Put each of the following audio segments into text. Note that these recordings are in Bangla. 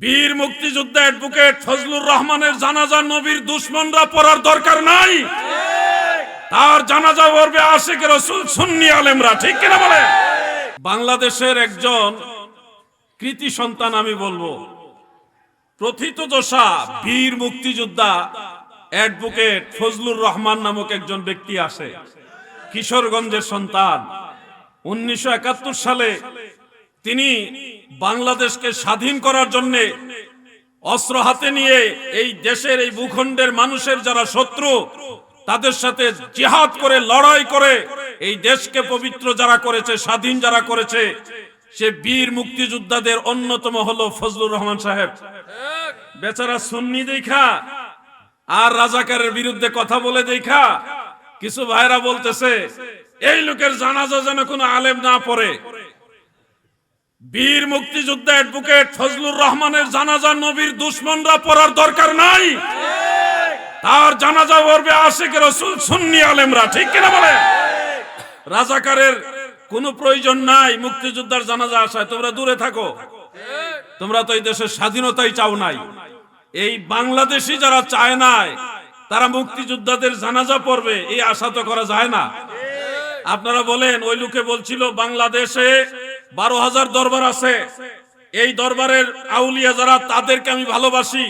বীর মুক্তিযোদ্ধা অ্যাডভোকেট ফজলুর রহমানের জানাজা নবীর দুশমনরা পড়ার দরকার নাই। তার জানাজা পড়বে আশিকে রাসূল সুন্নি আলেমরা, ঠিক কিনা বলে? বাংলাদেশের একজন কৃতি সন্তান আমি বলবো, প্রথিতযশা বীর মুক্তিযোদ্ধা অ্যাডভোকেট ফজলুর রহমান নামক একজন ব্যক্তি আসে, কিশোরগঞ্জের সন্তান। 1971 সালে তিনি বাংলাদেশকে স্বাধীন করার জন্য অস্ত্র হাতে নিয়ে এই দেশের এই ভূখণ্ডের মানুষের যারা শত্রু তাদের সাথে জিহাদ করে লড়াই করে এই দেশকে পবিত্র যারা করেছে, স্বাধীন যারা করেছে, সে বীর মুক্তিযোদ্ধাদের অন্যতম হলো ফজলুর রহমান সাহেব। বেচারা সুন্নি দেখা আর রাজাকারের বিরুদ্ধে কথা বলে দেখা কিছু ভাইরা বলতেছে এই লোকের জানাজা যেন কোনো আলেম না পড়ে। বীর মুক্তিযোদ্ধা অ্যাডভোকেট ফজলুর রহমানের জানাজা নবীর দুশমনরা পড়ার দরকার নাই। তার জানাজা পড়বে আশিকে রাসূল সুন্নি আলেমরা, ঠিক কিনা বলে? রাজাকারের কোনো প্রয়োজন নাই মুক্তিযোদ্ধার জানাজা আসায়। তোমরা দূরে থাকো, তোমরা তো এই দেশের স্বাধীনতাই চাও নাই। এই বাংলাদেশি যারা চায় নাই তারা মুক্তিযোদ্ধাদের জানাজা পড়বে, এই আশা তো করা যায় না। আপনারা বলেন, ওই লোকে বলছিল বাংলাদেশে 12,000 দরবার আছে, এই দরবারের আউলিয়া যারা তাদেরকে আমি ভালোবাসি,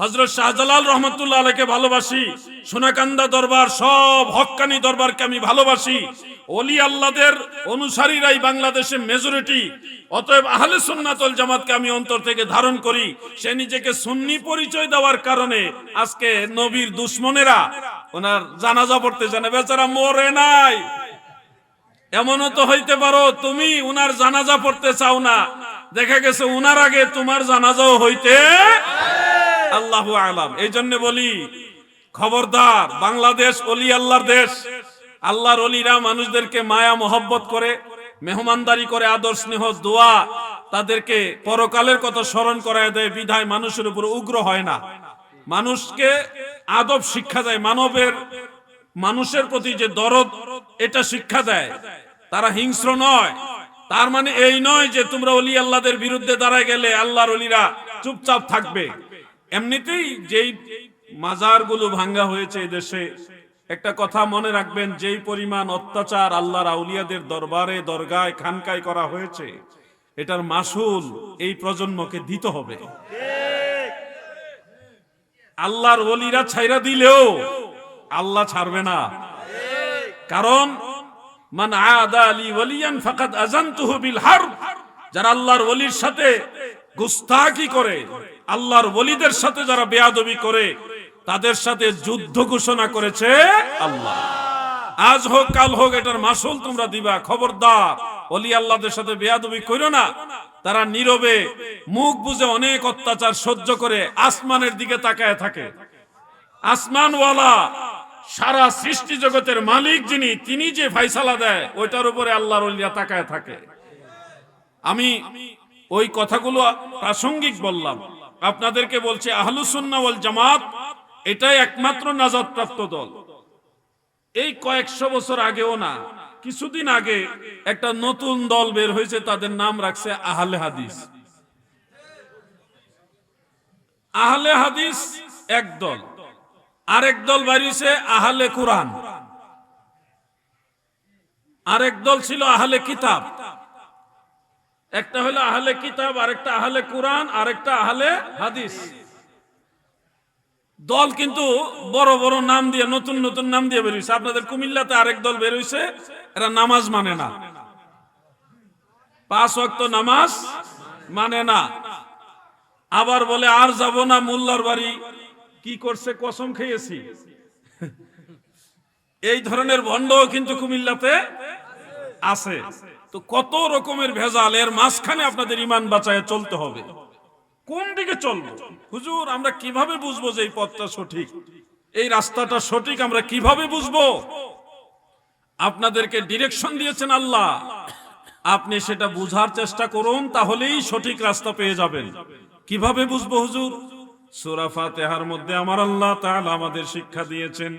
হযরত শাহজালাল রহমাতুল্লাহ আলাইহিকে ভালোবাসি, সোনাকান্দা দরবার সব হক্কানি দরবারকে আমি ভালোবাসি, ওলি আল্লাহদের অনুসারীরাই বাংলাদেশে মেজরিটি, অতএব আহলে সুন্নাত ওয়াল জামাতকে আমি অন্তর থেকে ধারণ করি। সে নিজেকে সুন্নি পরিচয় দেওয়ার কারণে আজকে নবীর দুশমনেরা ওনার জানাজা পড়তে জানে। বেচারা মরে নাই। এমনও তো হইতে পারো তুমি উনার জানাজা পড়তে চাও না, দেখা গেছে উনার আগে তোমার জানাজাও হইতে, আল্লাহু আলাম। এই জন্য বলি, খবরদার, বাংলাদেশ ওলি আল্লাহর দেশ। আল্লাহর ওলিরা মানুষদেরকে মায়া মোহব্বত করে, মেহমানদারি করে, আদর স্নেহ দোয়া তাদেরকে পরকালের কথা স্মরণ করায় দেয়, বিধায় মানুষের উপর উগ্র হয় না, মানুষকে আদব শিক্ষা দেয়, মানুষের প্রতি যে দরদ এটা শিক্ষা দেয়। তারা হিংস্র নয়। তার মানে এই নয় যে তোমরা ওলি আল্লাহদের বিরুদ্ধে দাঁড়ায় গেলে আল্লাহর ওলিরা চুপচাপ থাকবে। এমনিতেই যেই মাজারগুলো ভাঙ্গা হয়েছে এই দেশে, একটা কথা মনে রাখবেন, যেই পরিমাণ অত্যাচার আল্লাহর আউলিয়াদের দরবারে, দরগায়, খানকায় করা হয়েছে, এটার মাসুল এই প্রজন্মকে দিতে হবে। আল্লাহর ওলিরা ছাইরা দিলেও আল্লাহ ছাড়বে না। কারণ মান আদা লি ওয়ালিয়ান ফাকাদ আযানতুহু বিল হারব, যারা আল্লাহর ওলির সাথে গুস্তাখি করে, আল্লাহর ওলিদের সাথে যারা বেয়াদবি করে, তাদের সাথে যুদ্ধ ঘোষণা করেছে আল্লাহ। আজ হোক কাল হোক এটার মাসুল তোমরা দিবা। খবরদার, ওলি আল্লাহদের সাথে বেয়াদবি কইরো না। তারা নীরবে মুখ বুজে অনেক অত্যাচার সহ্য করে আসমানের দিকে তাকায় থাকে। আসমানওয়ালা সারা সৃষ্টি জগতের মালিক যিনি, তিনি যে ফায়সালা দেয় ওইটার উপরে আল্লাহর ওলিরা তাকায় থাকে। আমি ওই কথাগুলো প্রাসঙ্গিক বললাম। আপনাদেরকে বলছি, আহলুস সুন্নাহ ওয়াল জামাত এটাই একমাত্র নাজাত প্রাপ্ত দল। এই কয়েকশো বছর আগেও না, কিছুদিন আগে একটা নতুন দল বের হয়েছে, তাদের নাম রাখছে আহলে হাদিস। আহলে হাদিস এক দল, আরেক দল বেরিয়েছে আহলে কুরআন, আরেক দল ছিল আহলে কিতাব। একটা হলো আহলে কিতাব, আরেকটা আহলে কুরআন, আরেকটা আহলে হাদিস। দল কিন্তু বড় বড় নাম দিয়ে, নতুন নতুন নাম দিয়ে বেরিয়েছে। আপনাদের কুমিল্লাতে আরেক দল বেরিয়েছে, এরা নামাজ মানে না, 5 ওয়াক্ত নামাজ মানে না। আবার বলে আর যাব না মোল্লার বাড়ি, কি করছে কসম খেয়েছি। এই ধরনের ভণ্ডও কিন্তু কুমিল্লাতে আছে। তো কত রকমের ভেজাল, এর মাঝখানে আপনাদের ঈমান বাঁচায় চলতে হবে। কোন দিকে চলবো হুজুর? আমরা কিভাবে বুঝবো যে এই পথটা সঠিক, এই রাস্তাটা সঠিক? আমরা কিভাবে বুঝবো? আপনাদেরকে ডিরেকশন দিয়েছেন আল্লাহ, আপনি সেটা বুঝার চেষ্টা করুন, তাহলেই সঠিক রাস্তা পেয়ে যাবেন। কিভাবে বুঝবো হুজুর? সূরা ফাতিহার মধ্যে আমার আল্লাহ তাআলা আমাদের শিক্ষা দিয়েছেন,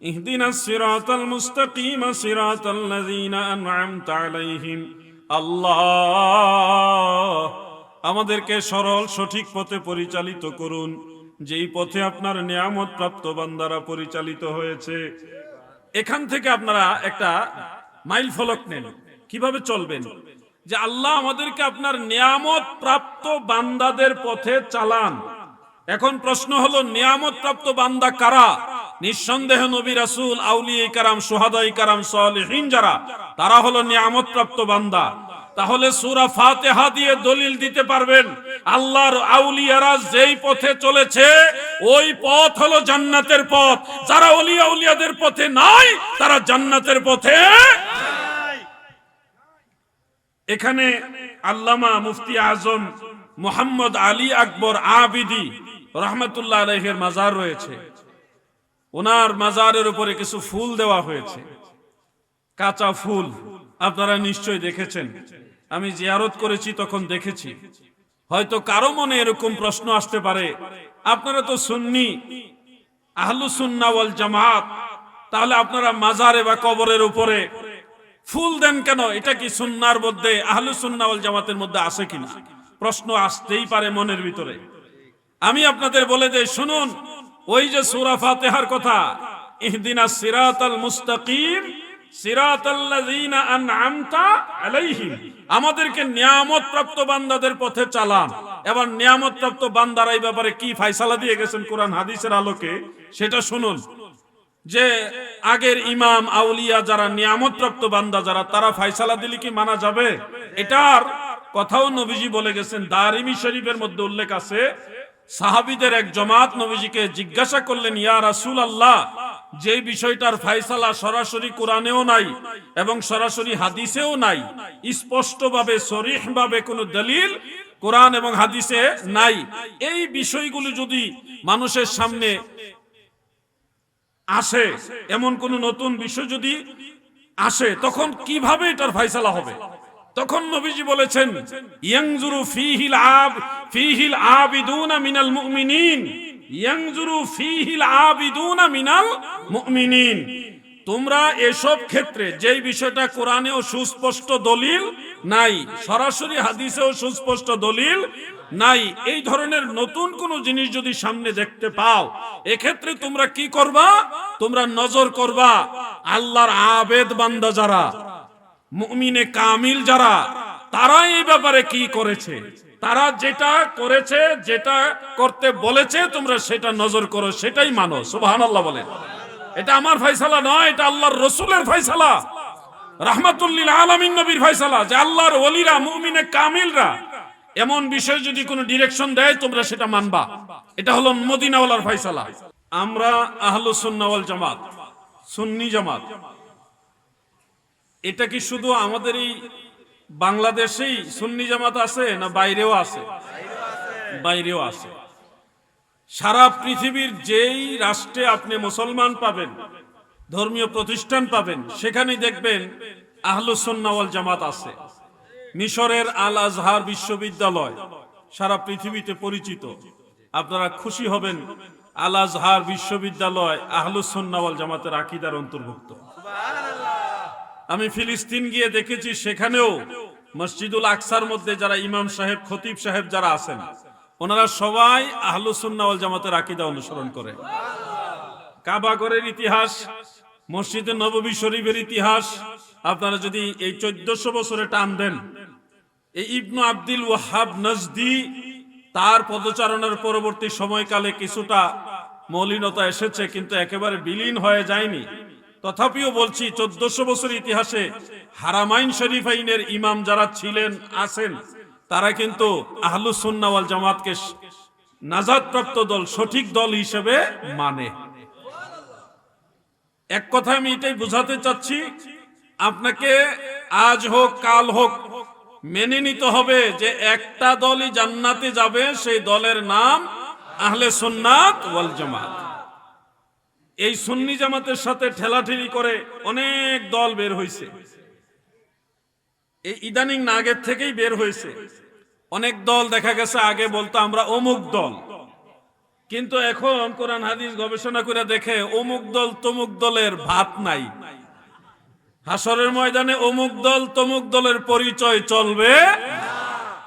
ইহদিনাস সিরাতাল মুস্তাকিম সিরাতাল লাযিনা আন'আমতা আলাইহিম। আল্লাহ আমাদেরকে সরল সঠিক পথে পরিচালিত করুন, যেই পথে আপনার নিয়ামত প্রাপ্ত বান্দারা পরিচালিত হয়েছে। এখান থেকে আপনারা একটা মাইল ফলক নেন, কিভাবে চলবেন, যে আল্লাহ আমাদেরকে আপনার নিয়ামত প্রাপ্ত বান্দাদের পথে চালান। এখন প্রশ্ন হলো, নিয়ামত প্রাপ্ত বান্দা কারা? নিঃসন্দেহ নবী রাসূল, আউলিয়া কারাম, শুহাদায়ে কারাম, সালেহিন যারা, তারা হলো নিয়ামত প্রাপ্ত বান্দা। তাহলে সূরা ফাতিহা দিয়ে দলিল দিতে পারবেন আল্লাহর আউলিয়ারা যেই পথে চলেছে ওই পথ হলো জান্নাতের পথ। যারা ওলিয়া উলিয়াদের পথে নাই তারা জান্নাতের পথে। এখানে আল্লামা মুফতি আজম মুহাম্মদ আলী আকবর আবিদি রহমতুল্লাহ আলাইহির মাজার রয়েছে। ওনার মাজারের উপরে কিছু ফুল দেওয়া হয়েছে, কাঁচা ফুল। আপনারা নিশ্চয়ই দেখেছেন, আমি জিয়ারত করেছি তখন দেখেছি। হয়তো কারো মনে এরকম প্রশ্ন আসতে পারে, আপনারা তো সুন্নি, আহলুস সুন্নাহ ওয়াল জামাত, তাহলে আপনারা মাজারে বা কবরের উপরে ফুল দেন কেন? এটা কি সুন্নাহর মধ্যে, আহলুস সুন্নাহ ওয়াল জামাতের মধ্যে আছে কিনা? প্রশ্ন আসতেই পারে মনের ভিতরে। আমি আপনাদের বলে দেই, শুনুন, ওই যে সূরা ফাতিহার কথা, ইহদিনাস সিরাতাল মুস্তাকিম সিরাতাল্লাযীনা আন'আমতা আলাইহিম, আমাদেরকে নিয়ামত প্রাপ্ত বান্দাদের পথে চালান। এবার নিয়ামত প্রাপ্ত বান্দারা এই ব্যাপারে কি ফয়সালা দিয়ে গেছেন কোরআন হাদিসের আলোকে, সেটা শুনুন। যে আগের ইমাম আউলিয়া যারা নিয়ামত প্রাপ্ত বান্দা যারা, তারা ফয়সালা দিলে কি মানা যাবে? এটার কথাও নবীজি বলে গেছেন। দারিমি শরীফের মধ্যে উল্লেখ আছে, সাহাবীদের এক জমাত নবীজিকে জিজ্ঞাসা করলেন, ইয়া রাসূলুল্লাহ, যে বিষয়টার ফয়সালা সরাসরি কোরআনেও নাই এবং সরাসরি হাদিসেও নাই, স্পষ্টভাবে সরিহভাবে কোনো দলিল কোরআন এবং হাদিসে নাই, এই বিষয়গুলো যদি মানুষের সামনে আসে, এমন কোন নতুন বিষয় যদি আসে, তখন কিভাবে এটার ফয়সালা হবে? তখন নবীজি বলেছেন, ইয়ানজুরু ফীহিল আবিদুনা মিনাল মুমিনিন, ইয়ানজুরু ফীহিল আবিদুনা মিনাল মুমিনিন। তোমরা এসব ক্ষেত্রে যেই বিষয়টা কোরআনেও সুস্পষ্ট দলিল নাই, সরাসরি হাদিসেও সুস্পষ্ট দলিল নাই, এই ধরনের নতুন কোন জিনিস যদি সামনে দেখতে পাও, এক্ষেত্রে তোমরা কি করবা? তোমরা নজর করবা আল্লাহর আবেদ বান্দা যারা, মুমিনে কামিল যারা, তারা এই ব্যাপারে কি করেছে, তারা যেটা করেছে, যেটা করতে বলেছে, তোমরা সেটা নজর করো, সেটাই মানো। সুবহানাল্লাহ বলেন। এটা আমার ফয়সালা নয়, এটা আল্লাহর রাসূলের ফয়সালা, রাহমাতুল লিল আলামিন নবীর ফয়সালা, যে আল্লাহর ওলিরা, মুমিনে কামিলরা এমন বিষয় যদি কোনো ডিরেকশন দেয়, তোমরা সেটা মানবা। এটা হলো মদিনাওয়ালার ফয়সালা। আমরা আহলুস সুন্নাহ ওয়াল জামাত, সুন্নি জামাত, এটা কি শুধু আমাদের এই বাংলাদেশেই সুন্নি জামাত আছে, না বাইরেও আছে? বাইরেও আছে। সারা পৃথিবীর যেই রাষ্ট্রে আপনি মুসলমান পাবেন, ধর্মীয় প্রতিষ্ঠান পাবেন, সেখানেই দেখবেন আহলুস সুন্নাহ ওয়াল জামাত আছে। মিশরের আল আজহার বিশ্ববিদ্যালয় সারা পৃথিবীতে পরিচিত। আপনারা খুশি হবেন, আল আজহার বিশ্ববিদ্যালয় আহলুস সুন্নাহ ওয়াল জামাতের আকীদার অন্তর্ভুক্ত। আমি ফিলিস্তিন গিয়ে দেখেছি, সেখানেও মসজিদুল আকসার মধ্যে যারা ইমাম সাহেব, খতিব সাহেব যারা আছেন, ওনারা সবাই আহলুস সুন্নাহ ওয়াল জামাতের আকীদা অনুসরণ করে। কাবা ঘরের ইতিহাস, মসজিদে নববী শরীফের ইতিহাস আপনারা যদি এই 1400 বছরে টান দেন, এই ইবনু আব্দুল ওয়াহাব নজদি, তার পদচারণার পরবর্তী সময়কালে কিছুটা মলিনতা এসেছে, কিন্তু একেবারে বিলীন হয়ে যায়নি। তথাপিও বলছি, 1400 বছর ইতিহাসে হারামাইন শরীফাইনের ইমাম যারা ছিলেন, আছেন, তারা কিন্তু আহলুস সুন্নাহ ওয়াল জামাতকে নাজাতপ্রাপ্ত দল, সঠিক দল হিসেবে মানে। এক কথায় আমি এটাই বোঝাতে চাচ্ছি, আপনাকে আজ হোক কাল হোক মেনে নিতে হবে যে একটা দলই জান্নাতে যাবে, সেই দলের নাম আহলে সুন্নাত ওয়াল জামাত। এই সুন্নি জামাতের সাথে ঠেলাঠেলি করে অনেক দল বের হয়েছে, এই ইদানিং না, আগের থেকেই বের হয়েছে অনেক দল। দেখা গেছে আগে বলতো আমরা অমুক দল, কিন্তু এখন কোরআন হাদিস গবেষণা করে দেখে অমুক দল তমুক দলের ভাত নাই। হাসরের ময়দানে অমুক দল তমুক দলের পরিচয় চলবে।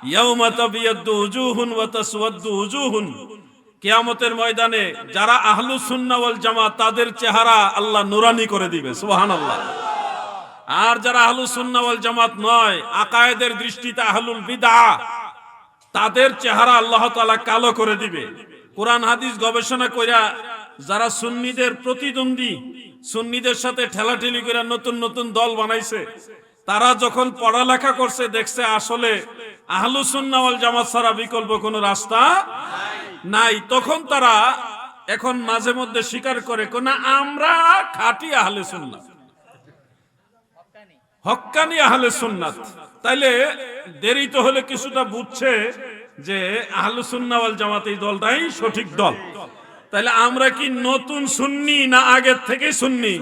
ইয়াউমা তাবিয়াদ্দু উজুহুন ওয়া তাসওয়াদ্দু উজুহুন, কিয়ামতের ময়দানে যারা আহলুস সুন্নাহ ওয়াল জামাত তাদের চেহারা আল্লাহ নুরানি করে দিবে, সুবহানাল্লাহ। আর যারা আহলুস সুন্নাহ ওয়াল জামাত নয়, আকায়েদের দৃষ্টিতে আহলুল বিদআহ, তাদের চেহারা আল্লাহ তাআলা কালো করে দিবে। কোরআন হাদিস গবেষণা কইরা যারা সুন্নিদের প্রতিদ্বন্দ্বী, সুন্নিদের সাথে ঠেলাঠেলি করে নতুন নতুন দল বানাইছে, তারা যখন পড়ালেখা করছে দেখছে আসলে আহলুস সুন্নাহ ওয়াল জামাত ছাড়া বিকল্প কোনো রাস্তা নাই। তখন তারা এখন মাঝে মধ্যে স্বীকার করে না আমরা খাঁটি আহলে সুন্নাত, হক্কানি আহলে সুন্নাত। তাইলে দেরি তো হলে কিছুটা বুঝছে যে আহলুস সুন্নাহ ওয়াল জামাত এই দলটাই সঠিক দল। তাইলে আমরা কি নতুন সুন্নি না আগের থেকে সুন্নি?